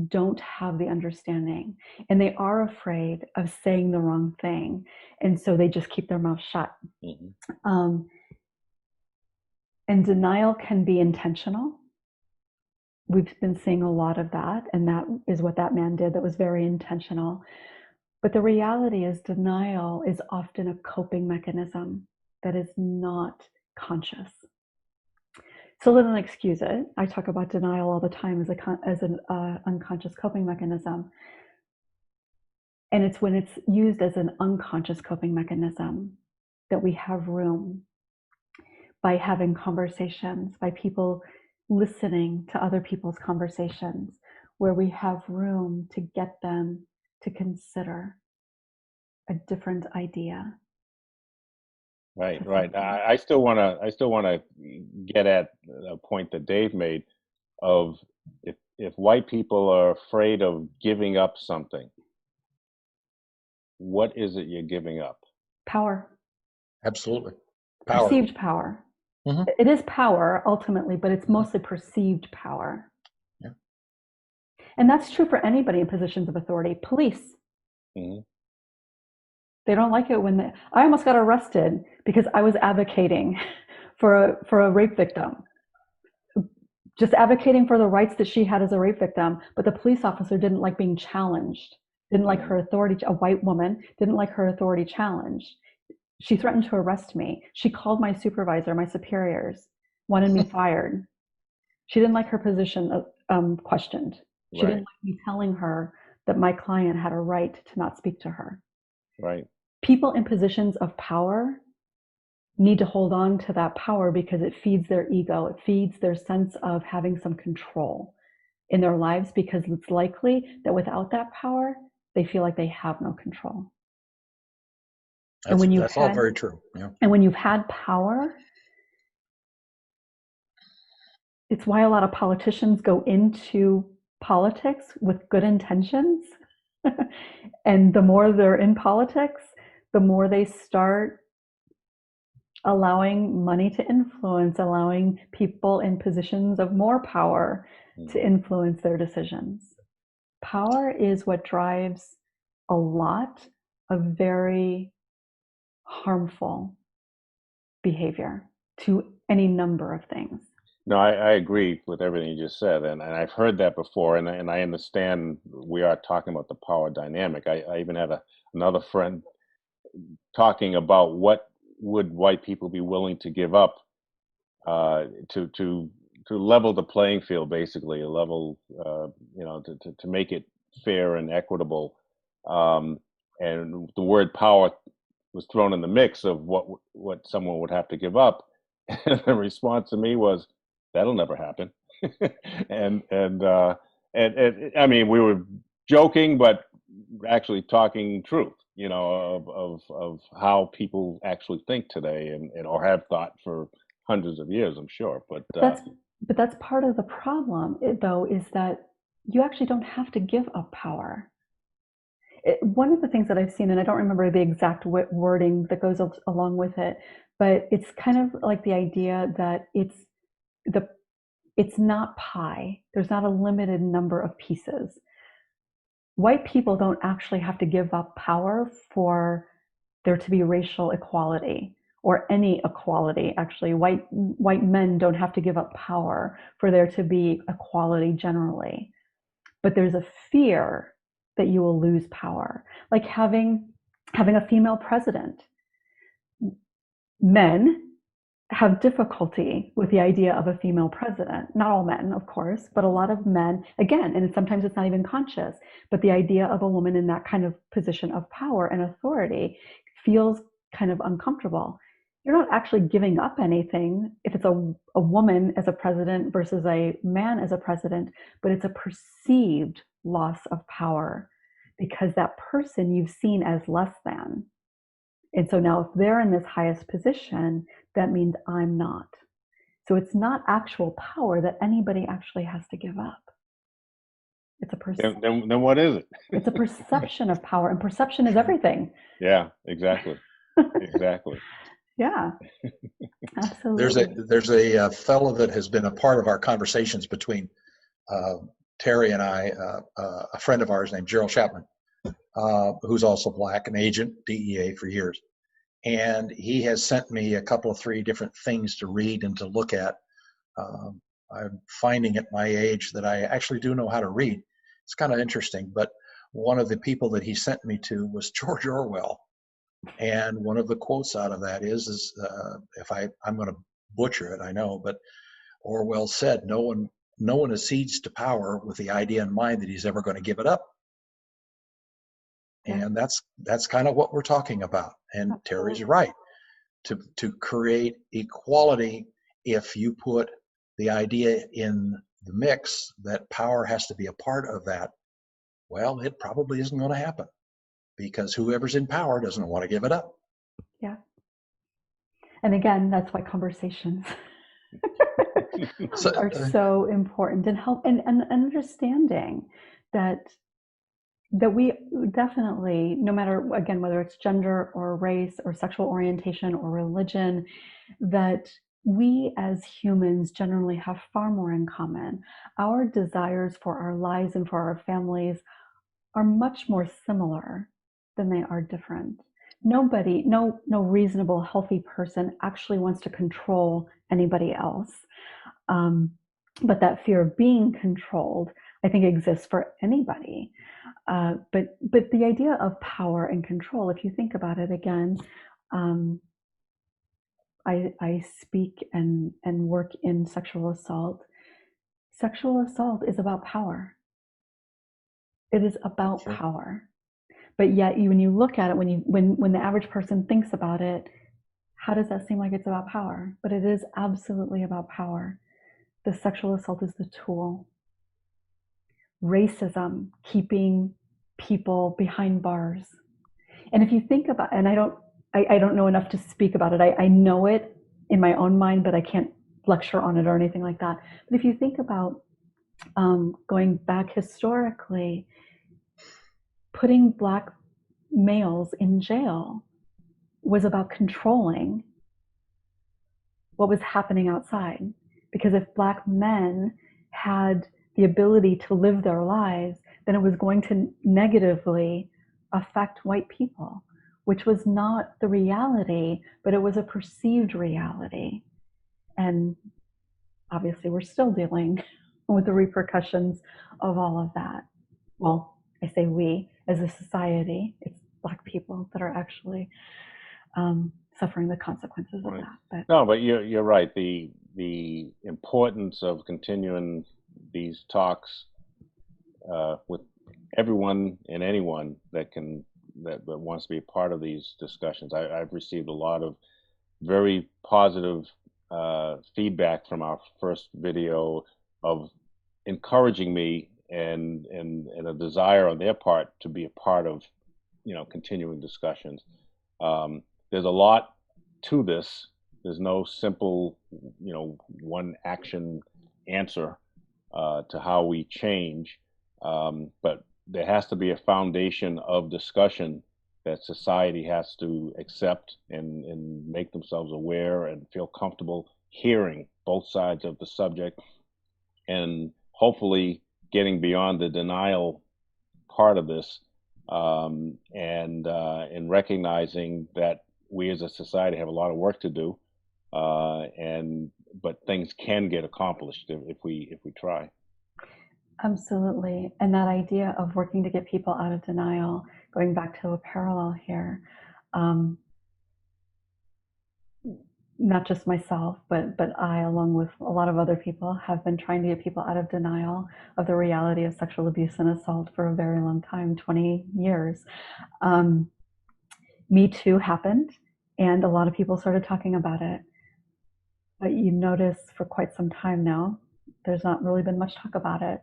don't have the understanding, and they are afraid of saying the wrong thing, and so they just keep their mouth shut. And denial can be intentional. We've been seeing a lot of that, and that is what that man did. That was very intentional. But the reality is, denial is often a coping mechanism that is not conscious. So let me excuse it. I talk about denial all the time as an unconscious coping mechanism. And it's when it's used as an unconscious coping mechanism that we have room, by having conversations, by people listening to other people's conversations, where we have room to get them to consider a different idea. Right. I still want to get at a point that Dave made of, if white people are afraid of giving up something, what is it you're giving up? Power. Absolutely. Power. Perceived power. Mm-hmm. It is power ultimately, but it's mostly perceived power. Yeah. And that's true for anybody in positions of authority. Police. Mm-hmm. They don't like it when I almost got arrested because I was advocating for a rape victim. Just advocating for the rights that she had as a rape victim, but the police officer didn't like being challenged, didn't like her authority, a white woman, didn't like her authority challenged. She threatened to arrest me. She called my supervisor, my superiors, wanted me fired. She didn't like her position questioned. She didn't Right. like me telling her that my client had a right to not speak to her. Right. People in positions of power need to hold on to that power because it feeds their ego. It feeds their sense of having some control in their lives, because it's likely that without that power, they feel like they have no control. And That's all very true. Yeah. when you've had power, it's why a lot of politicians go into politics with good intentions. And the more they're in politics, the more they start allowing money to influence, allowing people in positions of more power to influence their decisions. Power is what drives a lot of very harmful behavior to any number of things. No, I agree with everything you just said, and I've heard that before, and I understand we are talking about the power dynamic. I even had another friend talking about what would white people be willing to give up to level the playing field, basically, a level, to make it fair and equitable. And the word power was thrown in the mix of what someone would have to give up. And the response to me was, "That'll never happen." and and I mean, we were joking, but actually talking truth, of how people actually think today, and or have thought for hundreds of years, I'm sure. But that's part of the problem, though, is that you actually don't have to give up power. One of the things that I've seen, and I don't remember the exact wording that goes along with it, but it's kind of like the idea that it's not pie. There's not a limited number of pieces. White people don't actually have to give up power for there to be racial equality or any equality. Actually, white men don't have to give up power for there to be equality generally. But there's a fear that you will lose power, like having a female president. Men have difficulty with the idea of a female president. Not all men, of course, but a lot of men, again, and sometimes it's not even conscious, but the idea of a woman in that kind of position of power and authority feels kind of uncomfortable. You're not actually giving up anything if it's a woman as a president versus a man as a president, but it's a perceived loss of power because that person you've seen as less than. And so now if they're in this highest position, that means I'm not. So it's not actual power that anybody actually has to give up. It's a perception. Then what is it? It's a perception of power, and perception is everything. Yeah, exactly. Exactly. Yeah, absolutely. There's a fellow that has been a part of our conversations between Terry and I, a friend of ours named Gerald Chapman, who's also black, an agent, DEA for years. And he has sent me a couple of 3 different things to read and to look at. I'm finding at my age that I actually do know how to read. It's kind of interesting, but one of the people that he sent me to was George Orwell. And one of the quotes out of that is if I'm going to butcher it, I know, but Orwell said, no one accedes to power with the idea in mind that he's ever going to give it up. And that's kind of what we're talking about. And Terry's right. To create equality, if you put the idea in the mix that power has to be a part of that, well, it probably isn't going to happen because whoever's in power doesn't want to give it up. Yeah. And again, that's why conversations are so important, and help and understanding that we definitely, no matter, again, whether it's gender or race or sexual orientation or religion, that we as humans generally have far more in common. Our desires for our lives and for our families are much more similar than they are different. Nobody, no reasonable, healthy person actually wants to control anybody else. But that fear of being controlled, I think, exists for anybody. But the idea of power and control, if you think about it again, I speak and work in sexual assault. Sexual assault is about power. It is about Sure. power. But yet, when you look at it, when the average person thinks about it, how does that seem like it's about power? But it is absolutely about power. The sexual assault is the tool. Racism, keeping people behind bars. And if you think about, and I don't know enough to speak about it. I know it in my own mind, but I can't lecture on it or anything like that. But if you think about going back historically, putting Black males in jail was about controlling what was happening outside. Because if Black men had the ability to live their lives, then it was going to negatively affect white people, which was not the reality, but it was a perceived reality. And obviously, we're still dealing with the repercussions of all of that. Well, I say we, as a society, it's Black people that are actually suffering the consequences of that. But no, but you're right. The importance of continuing these talks with everyone and anyone that wants to be a part of these discussions. I've received a lot of very positive feedback from our first video of encouraging me and a desire on their part to be a part of continuing discussions. There's a lot to this. There's no simple one action answer to how we change, but there has to be a foundation of discussion that society has to accept and make themselves aware and feel comfortable hearing both sides of the subject, and hopefully getting beyond the denial part of this, and recognizing that we as a society have a lot of work to do, but things can get accomplished if we try. absolutely. And that idea of working to get people out of denial, going back to a parallel here, not just myself, but I, along with a lot of other people, have been trying to get people out of denial of the reality of sexual abuse and assault for a very long time, 20 years. Me Too happened, and a lot of people started talking about it. But you notice for quite some time now, there's not really been much talk about it.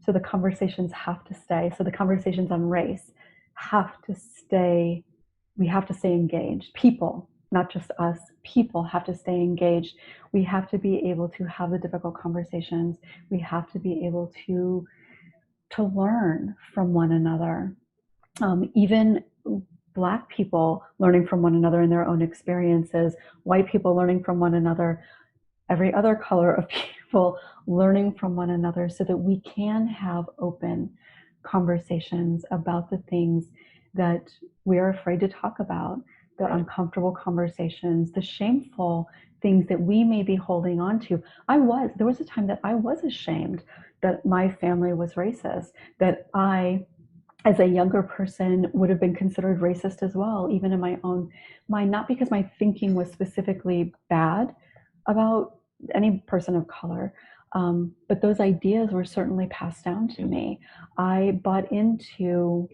So the conversations have to stay. So the conversations on race have to stay. We have to stay engaged. People, not just us, people have to stay engaged. We have to be able to have the difficult conversations. We have to be able to learn from one another. Even Black people learning from one another in their own experiences, white people learning from one another, every other color of people learning from one another, so that we can have open conversations about the things that we are afraid to talk about, the uncomfortable conversations, the shameful things that we may be holding on to. There was a time that I was ashamed that my family was racist, that I, as a younger person, would have been considered racist as well, even in my own mind, not because my thinking was specifically bad about any person of color, but those ideas were certainly passed down to me. I bought into,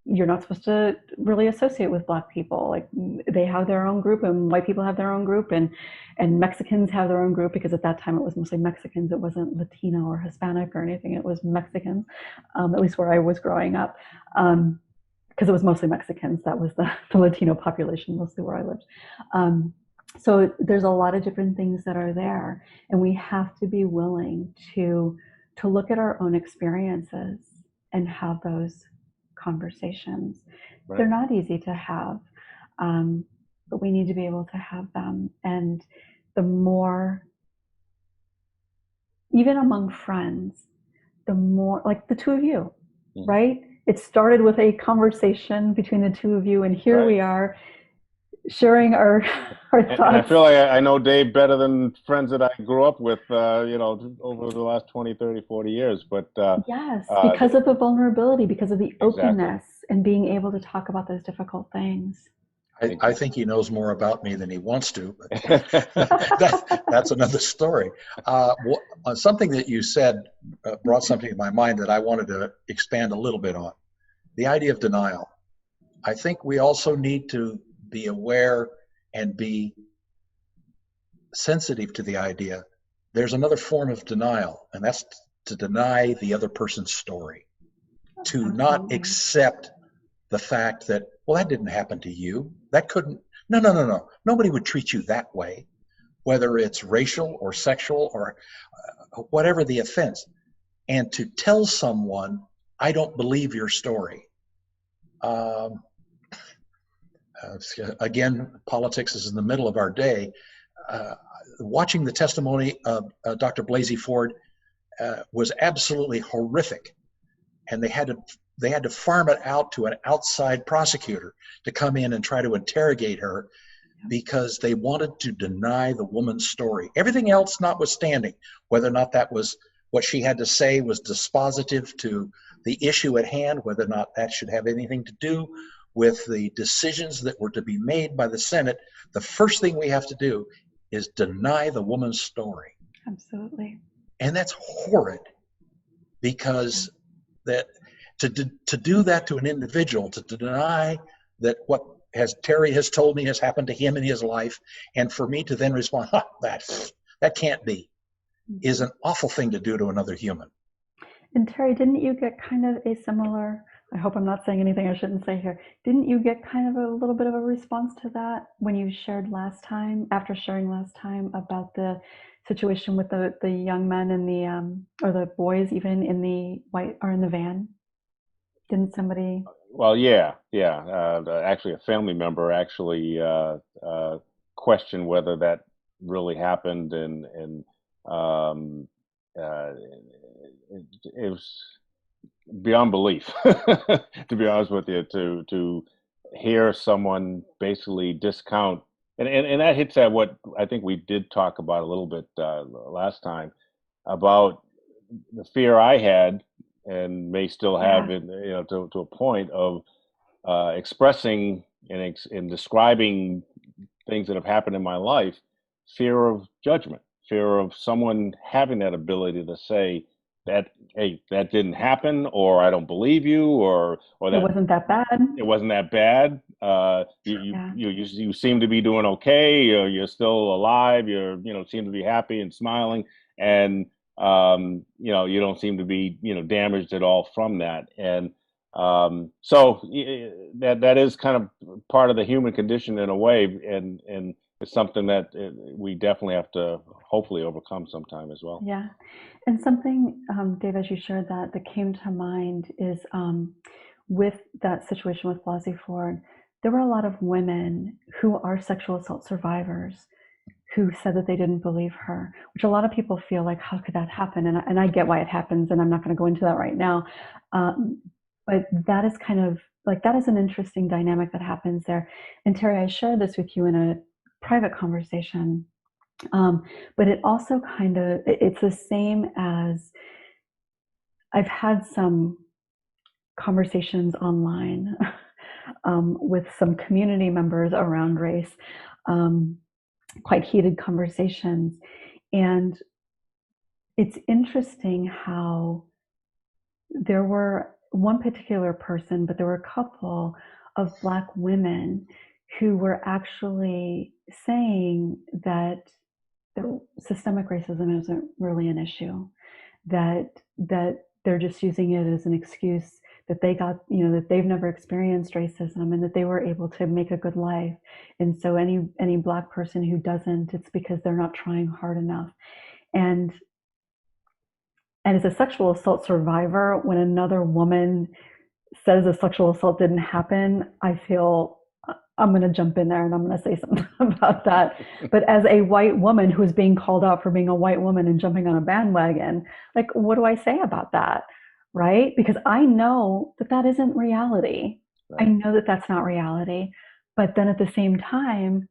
you're not supposed to really associate with Black people. Like, they have their own group, and white people have their own group, and Mexicans have their own group, because at that time it was mostly Mexicans. It wasn't Latino or Hispanic or anything. It was Mexicans, at least where I was growing up, because it was mostly Mexicans. That was the Latino population, mostly where I lived. So there's a lot of different things that are there, and we have to be willing to look at our own experiences and have those conversations. Right. They're not easy to have, but we need to be able to have them. And the more, even among friends, the more, like the two of you, right? It started with a conversation between the two of you, and here we are sharing our thoughts. And I feel like I know Dave better than friends that I grew up with, over the last 20, 30, 40 years. But yes, because of the vulnerability, because of the openness, and being able to talk about those difficult things. I think he knows more about me than he wants to, but that's another story. Something that you said brought something to my mind that I wanted to expand a little bit on. The idea of denial. I think we also need to be aware and be sensitive to the idea. There's another form of denial, and that's to deny the other person's story, to not accept the fact that, well, that didn't happen to you. That couldn't, no. Nobody would treat you that way, whether it's racial or sexual or whatever the offense. And to tell someone, I don't believe your story. Again, politics is in the middle of our day. Watching the testimony of Dr. Blasey Ford was absolutely horrific. And they had to farm it out to an outside prosecutor to come in and try to interrogate her because they wanted to deny the woman's story. Everything else notwithstanding, whether or not that was what she had to say was dispositive to the issue at hand, whether or not that should have anything to do with the decisions that were to be made by the Senate, the first thing we have to do is deny the woman's story. Absolutely. And that's horrid, because that to do that to an individual, to deny that what Terry has told me has happened to him in his life, and for me to then respond, that can't be, is an awful thing to do to another human. And Terry, didn't you get kind of a similar, I hope I'm not saying anything I shouldn't say here, didn't you get kind of a little bit of a response to that when you shared last time, after sharing last time about the situation with the young men in the, or the boys even in the white, or in the van? Didn't somebody? Well, yeah. Actually, a family member actually questioned whether that really happened, and it was beyond belief, to be honest with you, to hear someone basically discount, and that hits at what I think we did talk about a little bit last time, about the fear I had and may still have it, to a point of expressing and describing things that have happened in my life, fear of judgment, fear of someone having that ability to say that, hey, that didn't happen, or I don't believe you, or that it wasn't that bad. It wasn't that bad. You seem to be doing okay. You're still alive. Seem to be happy and smiling, and you don't seem to be damaged at all from that. And so that is kind of part of the human condition in a way, and it's something that we definitely have to hopefully overcome sometime as well. Yeah. And something, Dave, as you shared that came to mind is with that situation with Blasey Ford, there were a lot of women who are sexual assault survivors who said that they didn't believe her, which a lot of people feel like, how could that happen? And I get why it happens, and I'm not going to go into that right now. But that is kind of like, that is an interesting dynamic that happens there. And Terry, I shared this with you in a private conversation, but it also kind of, it's the same as, I've had some conversations online with some community members around race, quite heated conversations. And it's interesting how there were one particular person, but there were a couple of Black women who were actually saying that the systemic racism isn't really an issue, that they're just using it as an excuse, that they got, that they've never experienced racism, and that they were able to make a good life. And so any Black person who doesn't, it's because they're not trying hard enough. And as a sexual assault survivor, when another woman says a sexual assault didn't happen, I feel I'm going to jump in there and I'm going to say something about that. But as a white woman who is being called out for being a white woman and jumping on a bandwagon, like, what do I say about that? Right? Because I know that isn't reality. Right. I know that that's not reality. But then at the same time,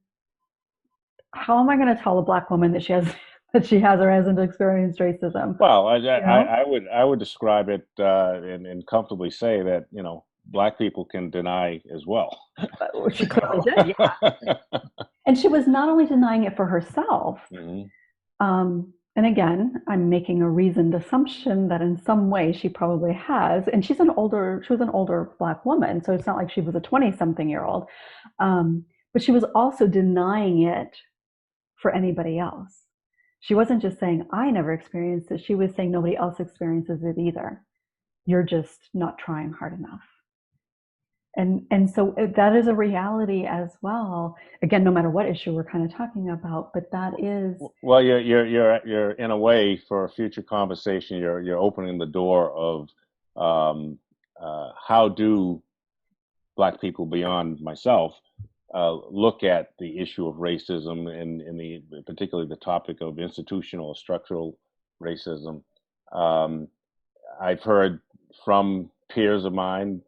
how am I going to tell a Black woman that she has or hasn't experienced racism? Well, I would describe it and comfortably say that, Black people can deny as well. She clearly did, yeah. And she was not only denying it for herself, and again, I'm making a reasoned assumption that in some way she probably has, and she was an older Black woman, so it's not like she was a 20-something-year-old, but she was also denying it for anybody else. She wasn't just saying, I never experienced it. She was saying nobody else experiences it either. You're just not trying hard enough. And so that is a reality as well. Again, no matter what issue we're kind of talking about, but that is. Well, you're in a way, for a future conversation, you're opening the door of how do Black people beyond myself look at the issue of racism, and particularly the topic of institutional or structural racism. I've heard from peers of mine,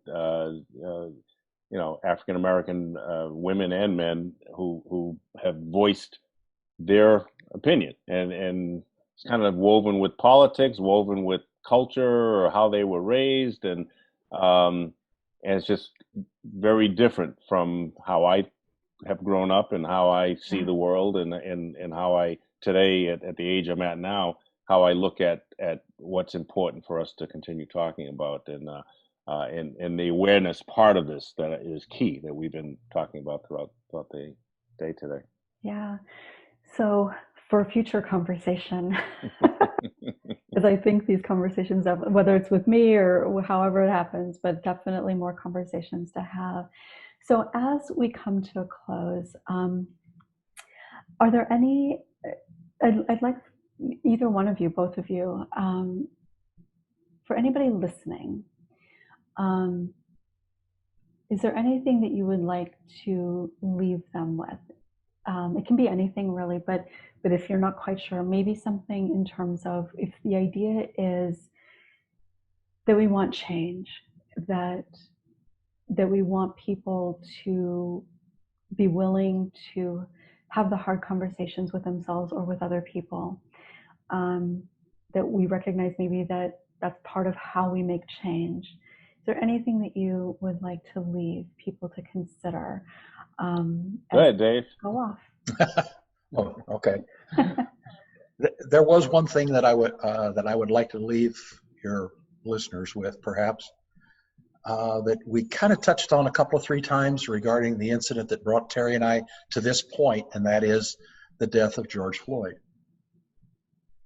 African American women and men who have voiced their opinion, and it's kind of woven with politics, woven with culture, or how they were raised, and it's just very different from how I have grown up and how I see the world, and how I today at the age I'm at now, how I look at what's important for us to continue talking about, and the awareness part of this that is key, that we've been talking about throughout the day today. Yeah. So for future conversation, because I think these conversations, whether it's with me or however it happens, but definitely more conversations to have. So as we come to a close, are there any, I'd like either one of you, both of you, for anybody listening, is there anything that you would like to leave them with? It can be anything really, but if you're not quite sure, maybe something in terms of, if the idea is that we want change, that we want people to be willing to have the hard conversations with themselves or with other people, that we recognize maybe that that's part of how we make change. Is there anything that you would like to leave people to consider? Go ahead, Dave. Go off. Oh, okay. There was one thing that I would like to leave your listeners with, perhaps, that we kind of touched on a couple of 3 times regarding the incident that brought Terry and I to this point, and that is the death of George Floyd.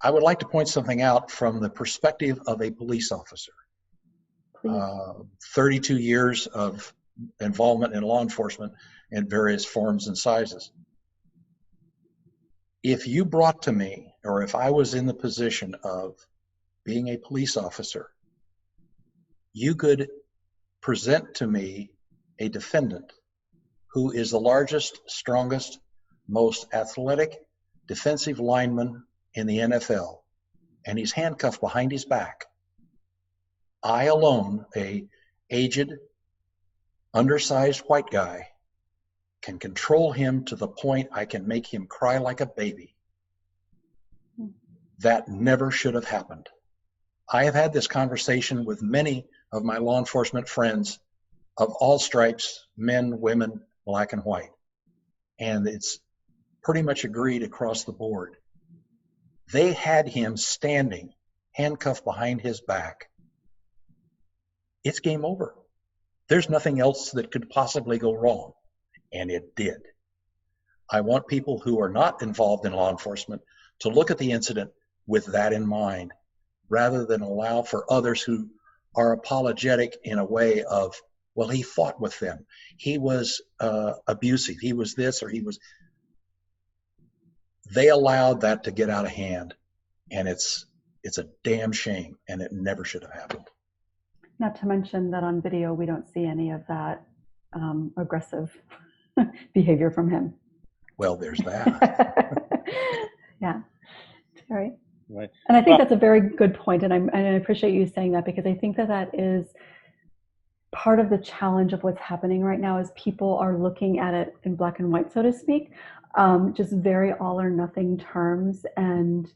I would like to point something out from the perspective of a police officer. 32 years of involvement in law enforcement in various forms and sizes. If you brought to me, or if I was in the position of being a police officer, you could present to me a defendant who is the largest, strongest, most athletic defensive lineman in the NFL, and he's handcuffed behind his back. I alone, a aged, undersized white guy, can control him to the point I can make him cry like a baby. That never should have happened. I have had this conversation with many of my law enforcement friends of all stripes, men, women, black and white, and it's pretty much agreed across the board. They had him standing, handcuffed behind his back. It's game over. There's nothing else that could possibly go wrong, and it did. I want people who are not involved in law enforcement to look at the incident with that in mind, rather than allow for others who are apologetic in a way of, well, he fought with them, he was abusive, he was this, or he was. They allowed that to get out of hand, and it's a damn shame, and it never should have happened. Not to mention that on video we don't see any of that aggressive behavior from him. Well, there's that. Yeah, Terry. Right. And I think that's a very good point, and I appreciate you saying that, because I think that is part of the challenge of what's happening right now, is people are looking at it in black and white, so to speak, just very all or nothing terms, and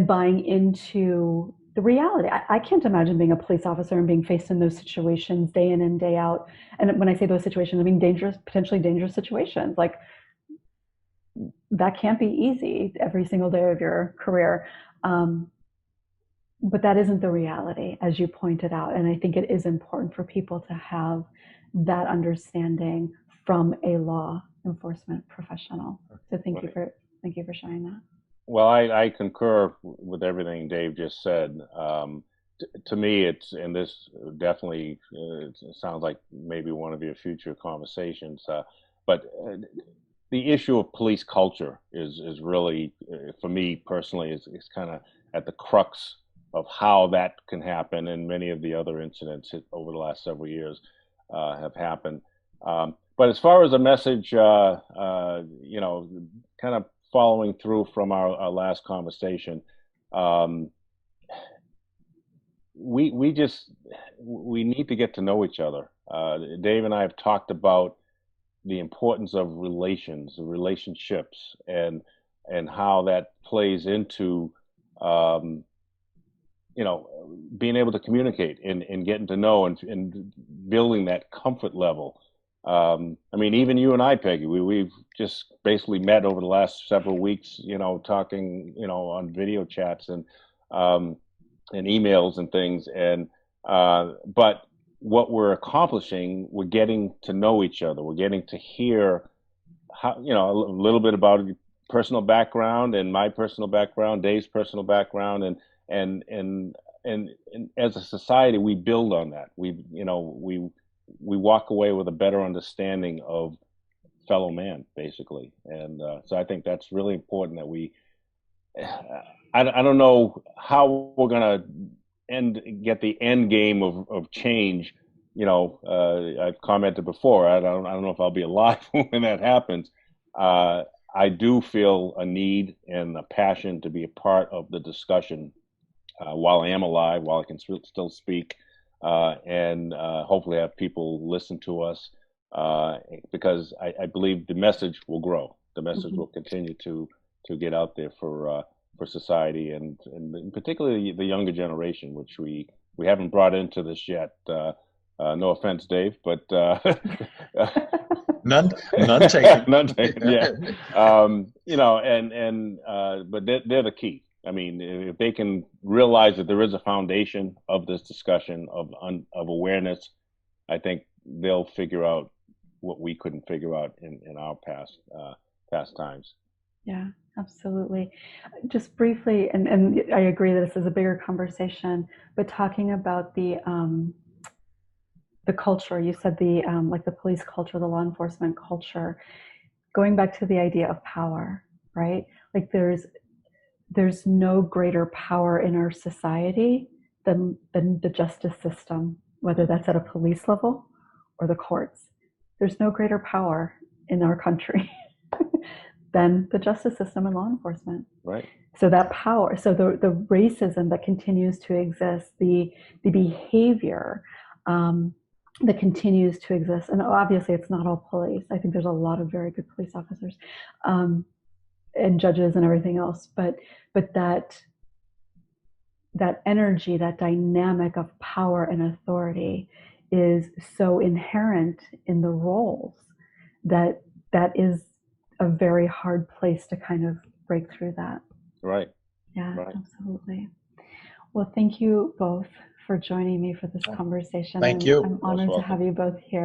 buying into the reality. I can't imagine being a police officer and being faced in those situations day in and day out. And when I say those situations, I mean potentially dangerous situations. Like, that can't be easy every single day of your career. But that isn't the reality, as you pointed out. And I think it is important for people to have that understanding from a law enforcement professional. So thank you for sharing that. Well, I concur with everything Dave just said. To me, and this definitely it sounds like maybe one of your future conversations, but the issue of police culture is really, for me personally, is kind of at the crux of how that can happen, and many of the other incidents over the last several years have happened. But as far as a message, kind of following through from our last conversation, we need to get to know each other. Dave and I have talked about the importance of relationships, and how that plays into being able to communicate and getting to know and building that comfort level. I mean, even you and I, Peggy, we've just basically met over the last several weeks, talking, on video chats and emails and things. And, but what we're accomplishing, we're getting to know each other. We're getting to hear how, a little bit about personal background and my personal background, Dave's personal background. And as a society, we build on that. We walk away with a better understanding of fellow man, basically. And so I think that's really important that we, I don't know how we're going to get the end game of change. I've commented before, I don't know if I'll be alive when that happens. I do feel a need and a passion to be a part of the discussion while I am alive, while I can still speak. And hopefully have people listen to us, because I believe the message will grow. The message will continue to get out there for society, and particularly the younger generation, which we haven't brought into this yet. No offense, Dave, but none taken. None taken. Yeah. But they're the key. I mean, if they can realize that there is a foundation of this discussion of awareness, I think they'll figure out what we couldn't figure out in our past times. Yeah, absolutely. Just briefly, and I agree that this is a bigger conversation, but talking about the culture, you said like the police culture, the law enforcement culture, going back to the idea of power, right? Like there's no greater power in our society than the justice system, whether that's at a police level or the courts. There's no greater power in our country than the justice system and law enforcement. Right. So that power, so the racism that continues to exist, the behavior that continues to exist, and obviously it's not all police. I think there's a lot of very good police officers. And judges and everything else, but that energy, that dynamic of power and authority is so inherent in the roles that is a very hard place to kind of break through that. Right. Yeah, right. Absolutely. Well, thank you both for joining me for this conversation. Thank you. I'm honored to have you both here.